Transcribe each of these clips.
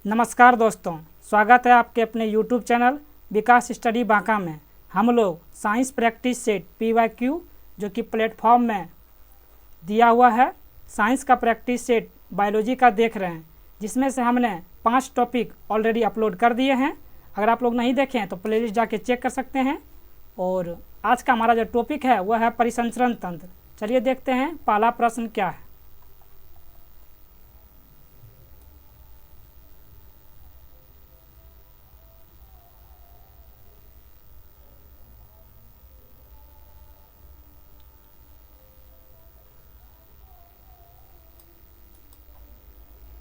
नमस्कार दोस्तों, स्वागत है आपके अपने YouTube चैनल विकास स्टडी बांका में। हम लोग साइंस प्रैक्टिस सेट PYQ जो कि प्लेटफॉर्म में दिया हुआ है, साइंस का प्रैक्टिस सेट बायोलॉजी का देख रहे हैं, जिसमें से हमने 5 टॉपिक ऑलरेडी अपलोड कर दिए हैं। अगर आप लोग नहीं देखें तो प्लेलिस्ट जाके चेक कर सकते हैं। और आज का हमारा जो टॉपिक है वह है परिसंचरण तंत्र। चलिए देखते हैं पहला प्रश्न क्या है।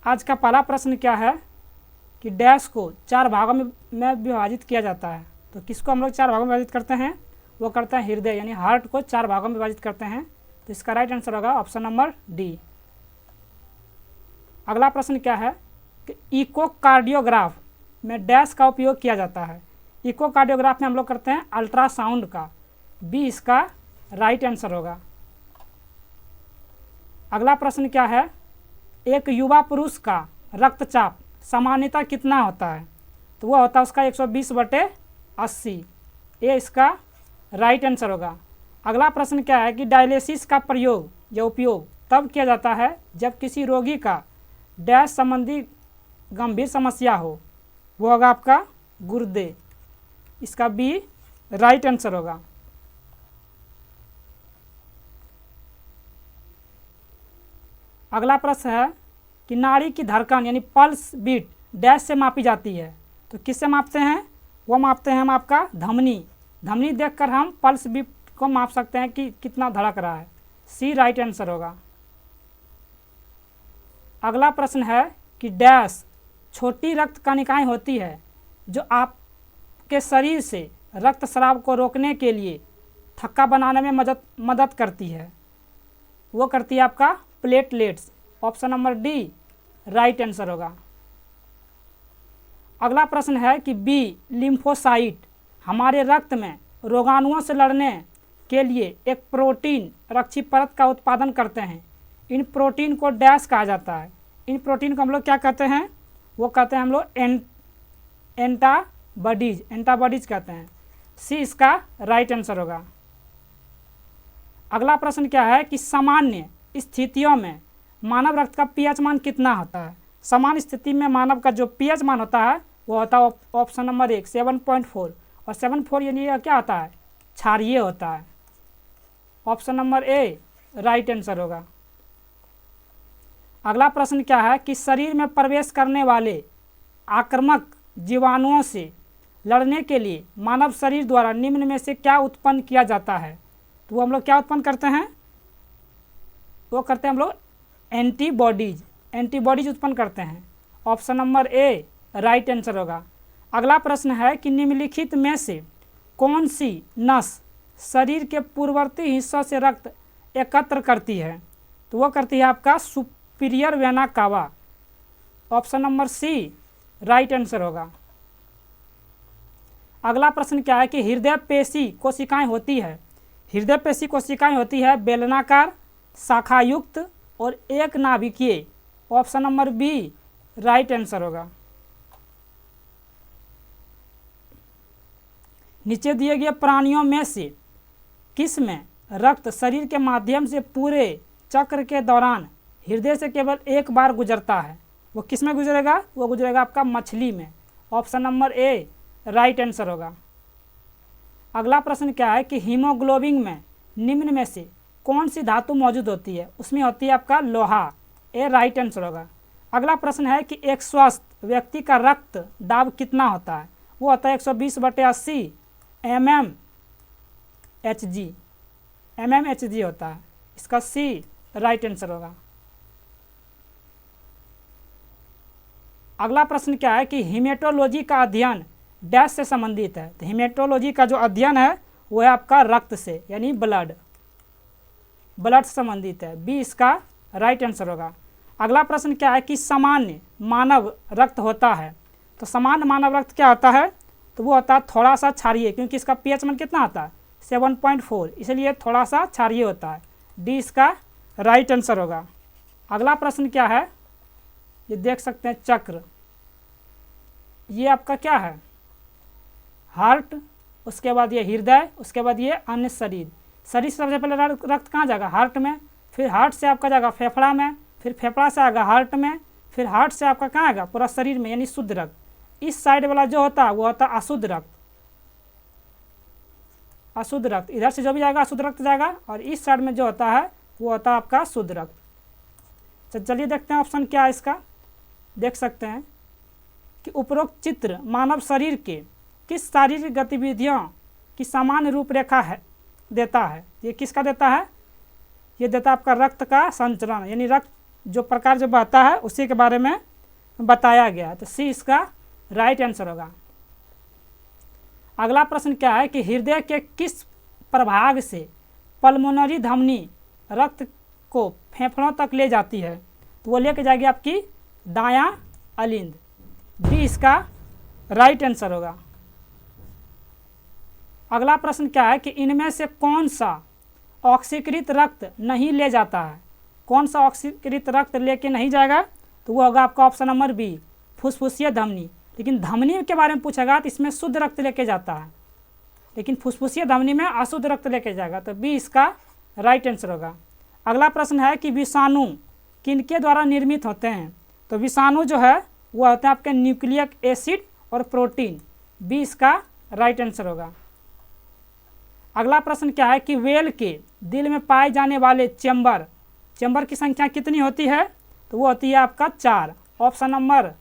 आज का पहला प्रश्न क्या है कि डैश को 4 भागों में विभाजित किया जाता है। तो किसको हम लोग 4 भागों में विभाजित करते हैं? वो करते हैं हृदय, यानी हार्ट को 4 भागों में विभाजित करते हैं। तो इसका राइट आंसर होगा ऑप्शन नंबर डी। अगला प्रश्न क्या है कि इकोकार्डियोग्राफ में डैश का उपयोग किया जाता है। इकोकार्डियोग्राफ में हम लोग करते हैं अल्ट्रासाउंड का। बी इसका राइट आंसर होगा। अगला प्रश्न क्या है, एक युवा पुरुष का रक्तचाप सामान्यतः कितना होता है? तो वह होता है उसका 120/80। ये इसका राइट आंसर होगा। अगला प्रश्न क्या है कि डायलिसिस का प्रयोग या उपयोग तब किया जाता है जब किसी रोगी का डैश संबंधी गंभीर समस्या हो। वो होगा आपका गुर्दे। इसका बी राइट आंसर होगा। अगला प्रश्न है कि नाड़ी की धड़कन यानी पल्स बीट डैश से मापी जाती है। तो किससे मापते हैं? वो मापते हैं हम आपका धमनी देखकर हम पल्स बीट को माप सकते हैं कि कितना धड़क रहा है। सी राइट आंसर होगा। अगला प्रश्न है कि डैश छोटी रक्त कणिकाएं होती है जो आपके शरीर से रक्त स्राव को रोकने के लिए थक्का बनाने में मदद करती है। वो करती है आपका platelets. Option number D right answer होगा। अगला प्रश्न है कि बी लिम्फोसाइट हमारे रक्त में रोगाणुओं से लड़ने के लिए एक प्रोटीन रक्षी परत का उत्पादन करते हैं। इन प्रोटीन को डैश कहा जाता है। इन प्रोटीन को हम लोग क्या कहते हैं? वो कहते हैं हम लोग एंटाबॉडीज कहते हैं। सी इसका राइट आंसर होगा। अगला प्रश्न क्या है कि सामान्य स्थितियों में मानव रक्त का पीएच मान कितना होता है? सामान्य स्थिति में मानव का जो पीएच मान होता है वो होता है ऑप्शन नंबर 1 7.4। और 7.4 यानी क्या होता है? क्षारीय होता है। Option number A right answer होगा। अगला प्रश्न क्या है कि शरीर में प्रवेश करने वाले आक्रामक जीवाणुओं से लड़ने के लिए मानव शरीर द्वारा निम्न में से क्या उत्पन्न किया जाता है? तो वो हम लोग क्या उत्पन्न करते हैं? वो करते हैं हम लोग एंटीबॉडीज उत्पन्न करते हैं। Option number A right answer होगा। अगला प्रश्न है कि निम्नलिखित में से कौन सी नस शरीर के पूर्ववर्ती हिस्सों से रक्त एकत्र करती है? तो वो करती है आपका superior vena cava. Option number C right answer होगा। अगला प्रश्न क्या है कि हृदय पेशी कोशिकाएं होती है। हृदय पेशी कोशिकाएं होती है बेलनाकार, शाखायुक्त और एक नाभिकीय। Option number B right answer होगा। नीचे दिए गए प्राणियों में से किस में रक्त शरीर के माध्यम से पूरे चक्र के दौरान हृदय से केवल एक बार गुजरता है? वो किस में गुजरेगा? वो गुजरेगा आपका मछली में। Option number A right answer होगा। अगला प्रश्न क्या है कि हीमोग्लोबिन में निम्न में से कौन सी धातु मौजूद होती है? उसमें होती है आपका लोहा। ए राइट आंसर होगा। अगला प्रश्न है कि एक स्वस्थ व्यक्ति का रक्त दाब कितना होता है? वो होता है 120/80 mmHg होता है। इसका सी राइट आंसर होगा। अगला प्रश्न क्या है कि हीमेटोलॉजी का अध्ययन डैश से संबंधित है। तो हीमेटोलॉजी का जो अध्ययन है वो है आपका रक्त से, यानी ब्लड से संबंधित है। बी इसका राइट आंसर होगा। अगला प्रश्न क्या है कि सामान्य मानव रक्त होता है। तो सामान्य मानव रक्त क्या होता है? तो वो होता है थोड़ा सा क्षारीय, क्योंकि इसका पीएच मान कितना होता है? 7.4, इसलिए थोड़ा सा क्षारीय होता है। डी इसका राइट आंसर होगा। अगला प्रश्न क्या है? ये देख सकते हैं चक्र। ये आपका क्या है, हार्ट, उसके बाद ये हृदय, उसके बाद ये अन्य शरीर। शरीर से सबसे पहले रक्त कहाँ जाएगा, हार्ट में, फिर हार्ट से आपका जाएगा फेफड़ा में, फिर फेफड़ा से आएगा हार्ट में, फिर हार्ट से आपका कहाँ आएगा, पूरा शरीर में, यानी शुद्ध रक्त। इस साइड वाला जो होता है वो होता है अशुद्ध रक्त, अशुद्ध रक्त। इधर से जो भी जाएगा अशुद्ध रक्त जाएगा, और इस साइड में जो होता है वो होता है आपका शुद्ध रक्त। तो चलिए देखते हैं ऑप्शन क्या है इसका। देख सकते हैं कि उपरोक्त चित्र मानव शरीर के किस शारीरिक गतिविधियों की सामान्य रूपरेखा है देता है। ये किसका देता है, ये देता है आपका रक्त का संचरण, यानी रक्त जो प्रकार जो बहता है उसी के बारे में बताया गया है। तो सी इसका राइट आंसर होगा। अगला प्रश्न क्या है कि हृदय के किस प्रभाग से पल्मोनरी धमनी रक्त को फेफड़ों तक ले जाती है। तो वो लेके जाएगी आपकी दायां अलिंद। बी इसका राइट आंसर होगा। अगला प्रश्न क्या है कि इनमें से कौन सा ऑक्सीकृत रक्त नहीं ले जाता है। कौन सा ऑक्सीकृत रक्त लेके नहीं जाएगा, तो वो होगा आपका ऑप्शन नंबर बी, फुसफुसीय धमनी। लेकिन धमनी के बारे में पूछेगा तो इसमें शुद्ध रक्त लेके जाता है, लेकिन फुसफुसीय धमनी में अशुद्ध रक्त लेके जाएगा। तो बी इसका राइट आंसर होगा। अगला प्रश्न है कि विषाणु किनके द्वारा निर्मित होते हैं। तो विषाणु जो है वो होते हैं आपके न्यूक्लिक एसिड और प्रोटीन। बी इसका राइट आंसर होगा। अगला प्रश्न क्या है कि व्हेल के दिल में पाए जाने वाले चेंबर की संख्या कितनी होती है। तो वो होती है आपका 4। Option number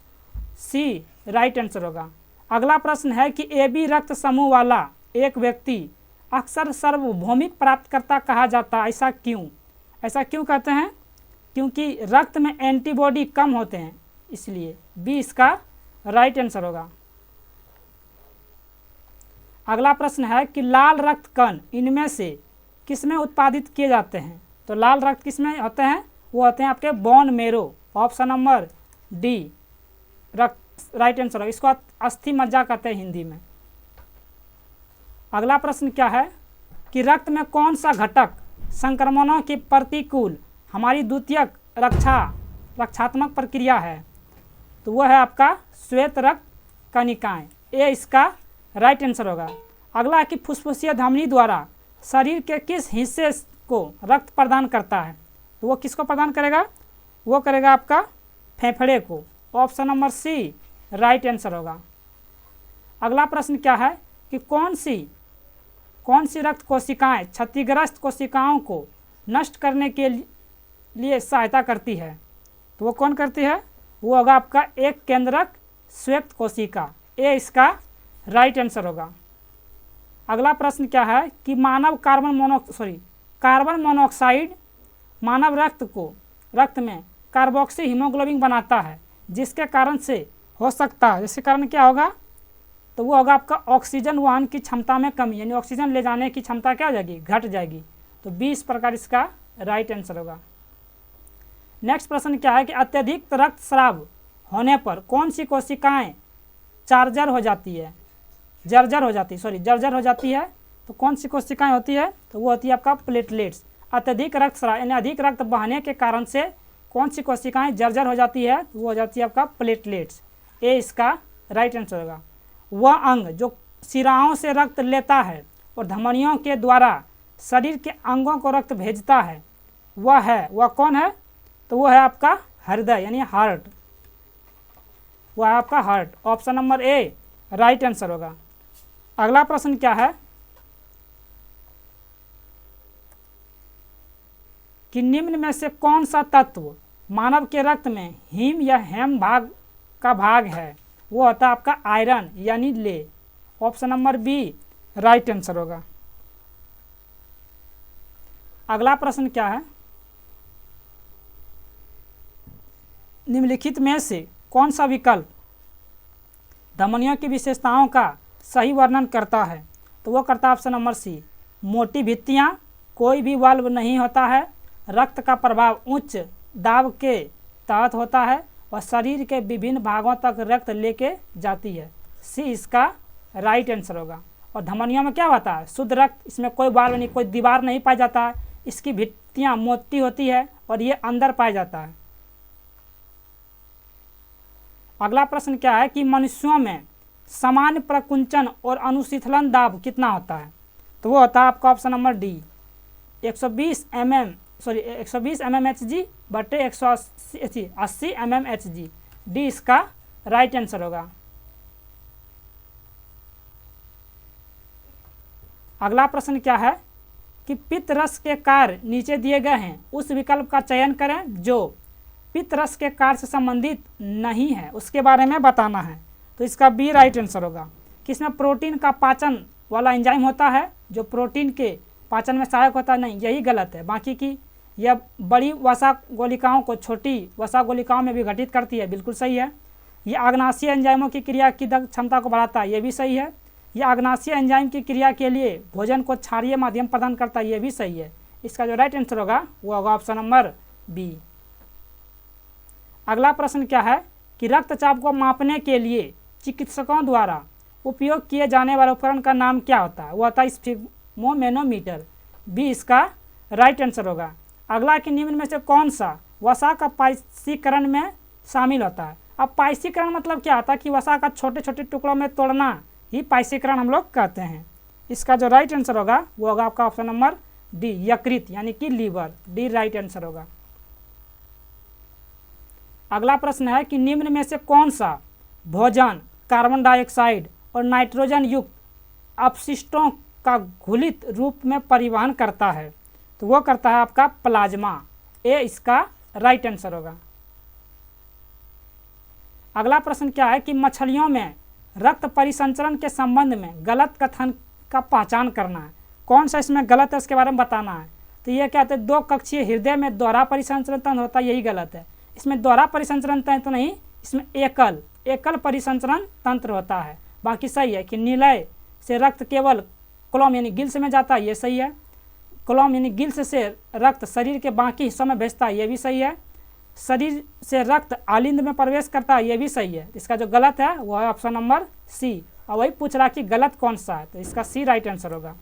C right answer होगा। अगला प्रश्न है कि AB रक्त समूह वाला एक व्यक्ति अक्सर सार्वभौमिक प्राप्तकर्ता कहा जाता है। ऐसा क्यों, ऐसा क्यों कहते हैं, क्योंकि रक्त में एंटीबॉडी कम होते हैं, इसलिए बी इसका राइट आंसर होगा। अगला प्रश्न है कि लाल रक्त कण इनमें से किसमें उत्पादित किए जाते हैं। तो लाल रक्त किसमें होते हैं, वो होते हैं आपके bone marrow. Option number D right answer होगा। इसको अस्थि मज्जा कहते हैं हिंदी में। अगला प्रश्न क्या है कि रक्त में कौन सा घटक संक्रमणों के प्रतिकूल हमारी द्वितीयक रक्षात्मक प्रक्रिया है। तो वह है आपका श्वेत रक्त कणिकाएं। ए इसका राइट आंसर होगा। अगला है कि फुसफुसीय धमनी द्वारा शरीर के किस हिस्से को रक्त प्रदान करता है। तो वो किसको प्रदान करेगा, वो करेगा आपका फेफड़े को। Option number C right answer होगा। अगला प्रश्न क्या है कि कौन सी रक्त कोशिकाएं क्षतिग्रस्त कोशिकाओं को नष्ट करने के लिए सहायता करती है। तो वो कौन करती है, वो होगा आपका एक केंद्रक श्वेत कोशिका। ए इसका राइट आंसर होगा। अगला प्रश्न क्या है कि कार्बन मोनोऑक्साइड मानव रक्त में कार्बोक्सी हीमोग्लोबिन बनाता है, जिसके कारण से हो सकता है, जिसके कारण क्या होगा, तो वो होगा आपका ऑक्सीजन वहन की क्षमता में कमी, यानी ऑक्सीजन ले जाने की क्षमता क्या हो जाएगी, घट जाएगी। तो 20 प्रकार इसका राइट आंसर होगा। नेक्स्ट प्रश्न क्या है कि अत्यधिक रक्तस्राव होने पर कौन सी कोशिकाएं जर्जर हो जाती है। तो कौन सी कोशिकाएं होती है, तो वो होती है आपका प्लेटलेट्स। अत्यधिक रक्तस्राव यानी अधिक रक्त बहने के कारण से कौन सी कोशिकाएं जर्जर हो जाती है, तो वो हो जाती है आपका प्लेटलेट्स। ए इसका राइट आंसर होगा। वह अंग जो शिराओं से रक्त लेता है और धमनियों के द्वारा शरीर के अंगों को रक्त भेजता है, वह कौन है, तो वो है आपका हृदय यानी हार्ट। वह है आपका heart. Option number A right answer होगा। अगला प्रश्न क्या है कि निम्न में से कौन सा तत्व मानव के रक्त में हीम या हेम का भाग है। वो होता है आपका आयरन यानी ले। Option number B right answer होगा। अगला प्रश्न क्या है, निम्नलिखित में से कौन सा विकल्प धमनियों की विशेषताओं का सही वर्णन करता है। तो वो करता है ऑप्शन नंबर सी, मोटी भित्तियाँ, कोई भी वाल्व नहीं होता है, रक्त का प्रभाव उच्च दाब के तहत होता है और शरीर के विभिन्न भागों तक रक्त लेके जाती है। सी इसका राइट आंसर होगा। और धमनियों में क्या होता है, शुद्ध रक्त, इसमें कोई वाल्व नहीं, कोई दीवार नहीं पाया जाता है, इसकी भित्तियाँ मोटी होती है और ये अंदर पाया जाता है। अगला प्रश्न क्या है कि मनुष्यों में सामान्य प्रकुंचन और अनुशीतलन दाब कितना होता है? तो वो होता है आपका ऑप्शन नंबर डी 120 mmHg बटे 180 mmHg। डी इसका राइट आंसर होगा। अगला प्रश्न क्या है कि पित्त रस के कार्य नीचे दिए गए हैं, उस विकल्प का चयन करें जो पित्त रस के कार्य से संबंधित नहीं है, उसके बारे में बताना है। तो इसका बी राइट आंसर होगा। किसमें प्रोटीन का पाचन वाला एंजाइम होता है जो प्रोटीन के पाचन में सहायक होता है? नहीं, यही गलत है। बाकी की यह बड़ी वसा गोलिकाओं को छोटी वसा गोलिकाओं में विघटित करती है, बिल्कुल सही है। यह आग्नाशीय एंजाइमों की क्रिया की क्षमता को बढ़ाता है, यह भी सही है। यह आग्नाशीय एंजाइम की क्रिया के लिए भोजन को क्षारीय माध्यम प्रदान करता है, यह भी सही है। इसका जो राइट आंसर होगा वो होगा ऑप्शन नंबर बी। अगला प्रश्न क्या है कि रक्तचाप को मापने के लिए चिकित्सकों द्वारा उपयोग किए जाने वाले उपकरण का नाम क्या होता है? वो होता है स्फिग्मोमेनोमीटर। बी इसका राइट आंसर होगा। अगला कि निम्न में से कौन सा वसा का पाइसीकरण में शामिल होता है? अब पाइसीकरण मतलब क्या होता है कि वसा का छोटे छोटे टुकड़ों में तोड़ना ही पाइसीकरण हम लोग कहते हैं। इसका जो राइट आंसर होगा वो होगा आपका ऑप्शन नंबर डी यकृत यानी कि लीवर। डी राइट आंसर होगा। अगला प्रश्न है कि निम्न में से कौन सा भोजन कार्बन डाइऑक्साइड और नाइट्रोजन युक्त अपशिष्टों का घुलित रूप में परिवहन करता है? तो वो करता है आपका प्लाज्मा। ए इसका राइट आंसर होगा। अगला प्रश्न क्या है कि मछलियों में रक्त परिसंचरण के संबंध में गलत कथन का पहचान करना है। कौन सा इसमें गलत है उसके बारे में बताना है। तो ये क्या कहते हैं, दो कक्षीय हृदय में दोहरा परिसंचरण तंत्र होता है, यही गलत है। इसमें दोहरा परिसंचरण तंत्र नहीं, इसमें एकल परिसंचरण तंत्र होता है। बाकी सही है कि निलय से रक्त केवल कोलम यानी गिल्स में जाता है, ये सही है। कोलम यानी गिल्स से रक्त शरीर के बाकी हिस्सों में भेजता है, ये भी सही है। शरीर से रक्त आलिंद में प्रवेश करता है, ये भी सही है। इसका जो गलत है वो है ऑप्शन नंबर सी। और वही पूछ रहा कि गलत कौन सा है, तो इसका सी राइट आंसर होगा।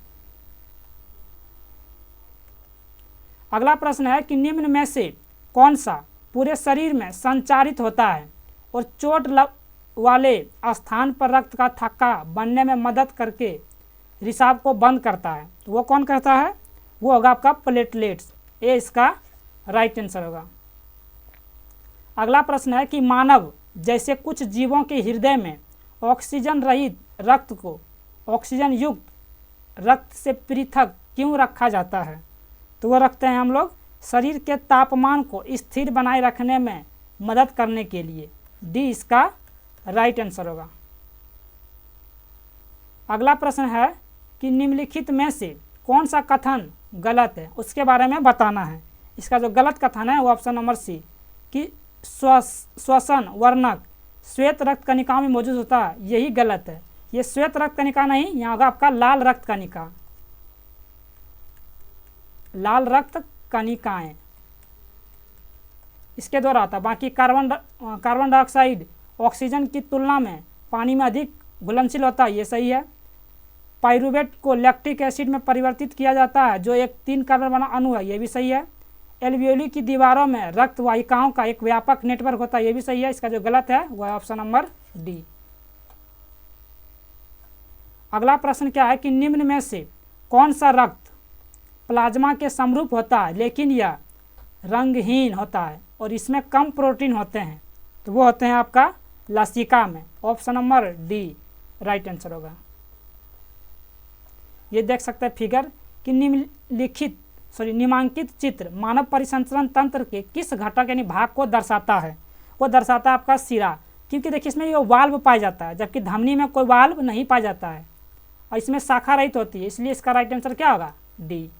अगला प्रश्न है कि निम्न में से कौन सा पूरे शरीर में संचारित होता है और चोट वाले स्थान पर रक्त का थक्का बनने में मदद करके रिसाव को बंद करता है? तो वो कौन करता है? वो होगा आपका प्लेटलेट्स। ए इसका राइट आंसर होगा। अगला प्रश्न है कि मानव जैसे कुछ जीवों के हृदय में ऑक्सीजन रहित रक्त को ऑक्सीजन युक्त रक्त से पृथक क्यों रखा जाता है? तो वो रखते हैं हम लोग शरीर के तापमान को स्थिर बनाए रखने में मदद करने के लिए। डी इसका राइट आंसर होगा। अगला प्रश्न है कि निम्नलिखित में से कौन सा कथन गलत है, उसके बारे में बताना है। इसका जो गलत कथन है वो ऑप्शन नंबर सी कि श्वसन वर्णक श्वेत रक्त कणिकाओं में मौजूद होता है, यही गलत है। ये श्वेत रक्त कणिका नहीं, यहाँ होगा आपका लाल रक्त कणिका, लाल रक्त कणिकाएं इसके द्वारा आता है। बाकी कार्बन डाइऑक्साइड ऑक्सीजन की तुलना में पानी में अधिक घुलनशील होता है, ये सही है। पाइरूवेट को लैक्टिक एसिड में परिवर्तित किया जाता है जो एक 3 कार्बन वाला अणु है, ये भी सही है। एल्वियोली की दीवारों में रक्त वाहिकाओं का एक व्यापक नेटवर्क होता है, ये भी सही है। इसका जो गलत है वह है ऑप्शन नंबर डी। अगला प्रश्न क्या है कि निम्न में से कौन सा रक्त प्लाज्मा के समरूप होता है लेकिन यह रंगहीन होता है और इसमें कम प्रोटीन होते हैं? तो वो होते हैं आपका लसिका में। Option number D right answer होगा। ये देख सकते हैं फिगर कि निम्नांकित चित्र मानव परिसंचरण तंत्र के किस घटक यानी भाग को दर्शाता है? वो दर्शाता है आपका सिरा, क्योंकि देखिए इसमें ये वाल्व पाया जाता है जबकि धमनी में कोई वाल्व नहीं पाया जाता है और इसमें शाखा रहित होती है, इसलिए इसका राइट आंसर क्या होगा? डी।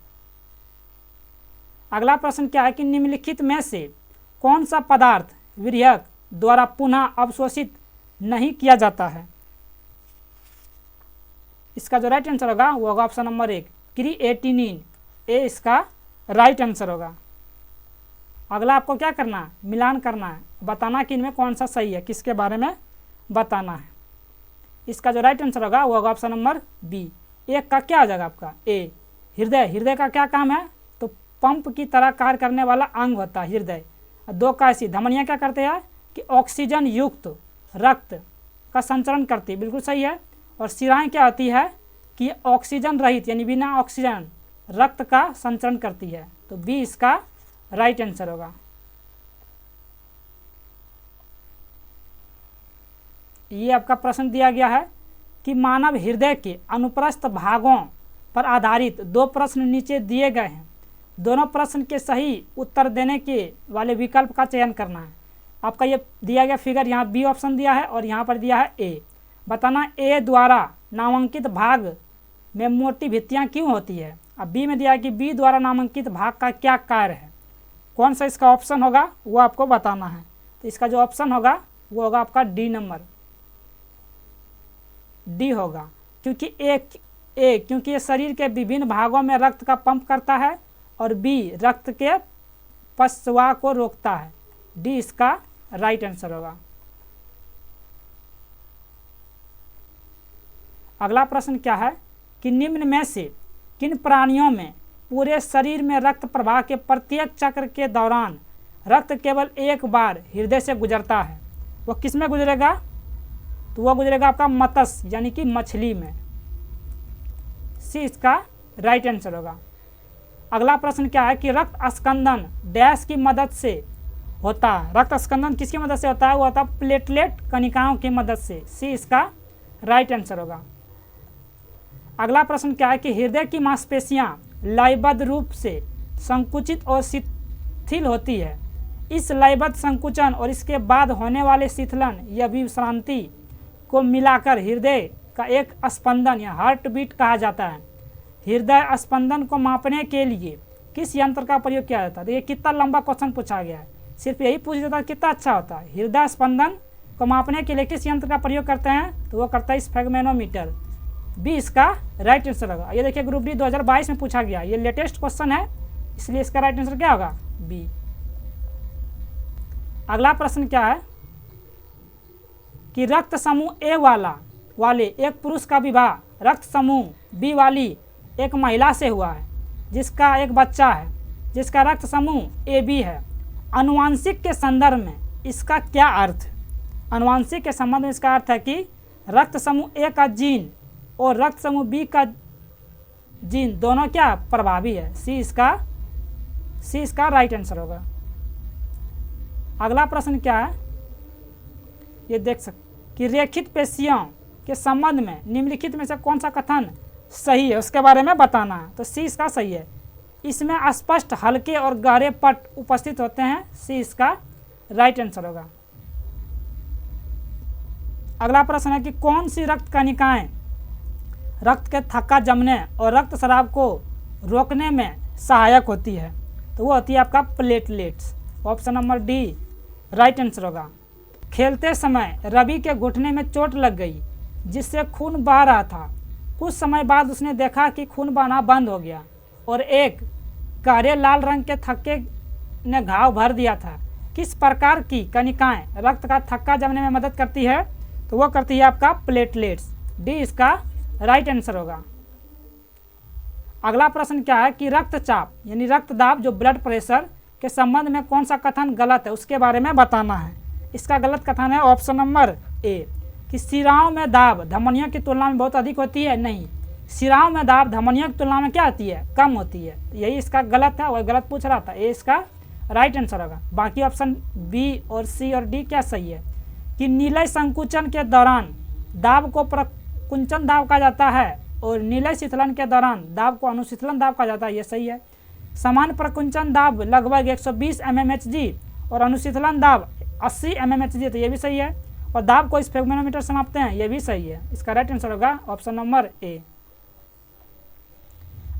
अगला प्रश्न क्या है कि निम्नलिखित में से कौन सा पदार्थ विरयक द्वारा पुनः अवशोषित नहीं किया जाता है? इसका जो राइट आंसर होगा वो होगा ऑप्शन नंबर 1 क्रिएटिनिन। ए इसका राइट आंसर होगा। अगला आपको क्या करना है, मिलान करना है, बताना कि इनमें कौन सा सही है, किसके बारे में बताना है। इसका जो राइट आंसर होगा वो होगा ऑप्शन नंबर बी। एक का क्या हो जाएगा आपका? ए हृदय। हृदय का क्या काम है? तो पंप की तरह कार्य करने वाला अंग होता है हृदय। 2 का ऐसी धमनियाँ क्या करते हैं कि ऑक्सीजन युक्त रक्त का संचरण करती है, बिल्कुल सही है। और शिराएं क्या होती है कि ऑक्सीजन रहित यानी बिना ऑक्सीजन रक्त का संचरण करती है। तो बी इसका राइट आंसर होगा। ये आपका प्रश्न दिया गया है कि मानव हृदय के अनुप्रस्थ भागों पर आधारित दो प्रश्न नीचे दिए गए हैं, दोनों प्रश्न के सही उत्तर देने के वाले विकल्प का चयन करना है। आपका ये दिया गया फिगर यहाँ बी ऑप्शन दिया है और यहाँ पर दिया है ए। बताना ए द्वारा नामांकित भाग में मोटी भित्तियाँ क्यों होती है। अब बी में दिया है कि बी द्वारा नामांकित भाग का क्या कार्य है, कौन सा इसका ऑप्शन होगा वो आपको बताना है। तो इसका जो ऑप्शन होगा वो होगा आपका डी नंबर, डी होगा, क्योंकि क्योंकि ये शरीर के विभिन्न भागों में रक्त का पंप करता है और बी रक्त के पश्चवाह को रोकता है। डी इसका राइट आंसर होगा। अगला प्रश्न क्या है कि निम्न में से किन प्राणियों में पूरे शरीर में रक्त प्रवाह के प्रत्येक चक्र के दौरान रक्त केवल एक बार हृदय से गुजरता है। वो किस में गुजरेगा, तो वह गुजरेगा आपका मत्स्य यानी कि मछली में। सी इसका राइट आंसर होगा। अगला प्रश्न क्या है कि रक्त स्कंदन डैश की मदद से होता है। रक्त स्कंदन किसकी मदद से होता है, वो होता है प्लेटलेट कणिकाओं की मदद से। सी इसका राइट आंसर होगा। अगला प्रश्न क्या है कि हृदय की मांसपेशियां लयबद्ध रूप से संकुचित और शिथिल होती है। इस लयबद्ध संकुचन और इसके बाद होने वाले शिथिलन या विश्रांति को मिलाकर हृदय का एक स्पंदन या हार्ट बीट कहा जाता है। हृदय स्पंदन को मापने के लिए किस यंत्र का प्रयोग किया जाता है। तो ये कितना लंबा क्वेश्चन पूछा गया है, सिर्फ यही पूछ देता है कितना अच्छा होता है। हृदय स्पंदन को मापने के लिए किस यंत्र का प्रयोग करते हैं, तो वो करता है स्फेगमेनोमीटर। बी इसका राइट आंसर होगा। ये देखिए ग्रुप डी 2022 में पूछा गया, ये लेटेस्ट क्वेश्चन है, इसलिए इसका राइट आंसर क्या होगा, बी। अगला प्रश्न क्या है कि रक्त समूह ए वाले एक पुरुष का विवाह रक्त समूह बी वाली एक महिला से हुआ है जिसका एक बच्चा है जिसका रक्त समूह ए बी है। आनुवांशिक के संदर्भ में इसका क्या अर्थ है। आनुवांशिक के संबंध में इसका अर्थ है कि रक्त समूह ए का जीन और रक्त समूह बी का जीन दोनों क्या प्रभावी है। सी इसका राइट आंसर होगा। अगला प्रश्न क्या है, ये देख सकते कि रेखित पेशियों के संबंध में निम्नलिखित में से कौन सा कथन सही है, उसके बारे में बताना है। तो सी इसका सही है। इसमें स्पष्ट हल्के और गहरे पट उपस्थित होते हैं। सी इसका राइट आंसर होगा। अगला प्रश्न है कि कौन सी रक्त कणिकाएं रक्त के थक्का जमने और रक्त स्राव को रोकने में सहायक होती है। तो वो होती है आपका platelets. Option number D right answer होगा। खेलते समय रवि के घुटने में चोट लग गई जिससे खून बह रहा था। कुछ समय बाद उसने देखा कि खून बहना बंद हो गया और एक गहरे लाल रंग के थक्के ने घाव भर दिया था। किस प्रकार की कणिकाएं रक्त का थक्का जमने में मदद करती है, तो वो करती है आपका प्लेटलेट्स। डी इसका राइट आंसर होगा। अगला प्रश्न क्या है कि रक्तचाप यानी रक्तदाब जो ब्लड प्रेशर के संबंध में कौन सा कथन गलत है, उसके बारे में बताना है। इसका गलत कथन है ऑप्शन नंबर ए कि शिराओं में दाब धमनियों की तुलना में बहुत अधिक होती है। नहीं, शिराओं में दाब धमनियों की तुलना में क्या होती है, कम होती है। यही इसका गलत है, वह गलत पूछ रहा था। ए इसका राइट आंसर होगा। बाकी ऑप्शन बी और सी और डी क्या सही है कि नीलय संकुचन के दौरान दाब को प्रकुंचन दाब कहा जाता है और नीलय शीतलन के दौरान दाब को अनुशीतलन दाब कहा जाता है। ये सही है। समान प्रकुंचन दाब लगभग 120 mmHg और अनुशीतलन दाब 80 mmHg, तो ये भी सही है। और दाब को स्फेगमेनोमीटर से मापते हैं, ये भी सही है। इसका राइट आंसर होगा ऑप्शन नंबर ए।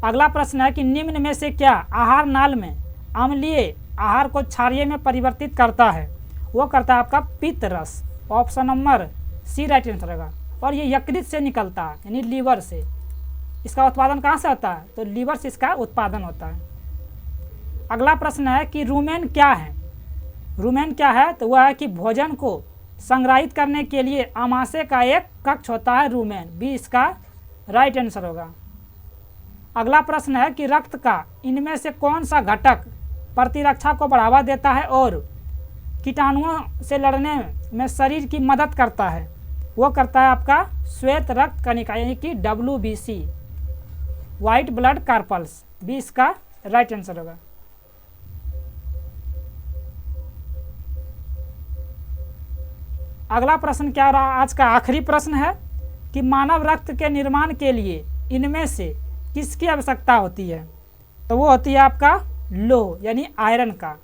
अगला प्रश्न है कि निम्न में से क्या आहार नाल में अम्लीय आहार को क्षारीय में परिवर्तित करता है। वो करता है आपका पित्त रस। Option number C right answer होगा। और ये यकृत से निकलता है यानी लीवर से। इसका उत्पादन कहाँ से होता है, तो लीवर से इसका उत्पादन होता है। अगला प्रश्न है कि रूमेन क्या है। रूमेन क्या है, तो वह है कि भोजन को संग्रहित करने के लिए आमाशय का एक कक्ष होता है रूमेन। बी इसका राइट आंसर होगा। अगला प्रश्न है कि रक्त का इनमें से कौन सा घटक प्रतिरक्षा को बढ़ावा देता है और कीटाणुओं से लड़ने में शरीर की मदद करता है, वो करता है आपका श्वेत रक्त कणिका यानी कि WBC, white blood corpuscles. B इसका राइट आंसर होगा। अगला प्रश्न क्या रहा, आज का आखिरी प्रश्न है कि मानव रक्त के निर्माण के लिए इनमें से किसकी आवश्यकता होती है? तो वो होती है आपका लोह यानी आयरन का।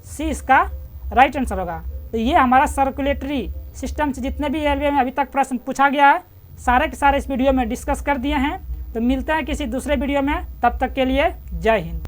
सी इसका राइट आंसर होगा। तो ये हमारा सर्कुलेटरी सिस्टम से जितने भी रेलवे में अभी तक प्रश्न पूछा गया है सारे के सारे इस वीडियो में डिस्कस कर दिए हैं। तो मिलते हैं किसी दूसरे वीडियो में, तब तक के लिए जय हिंद।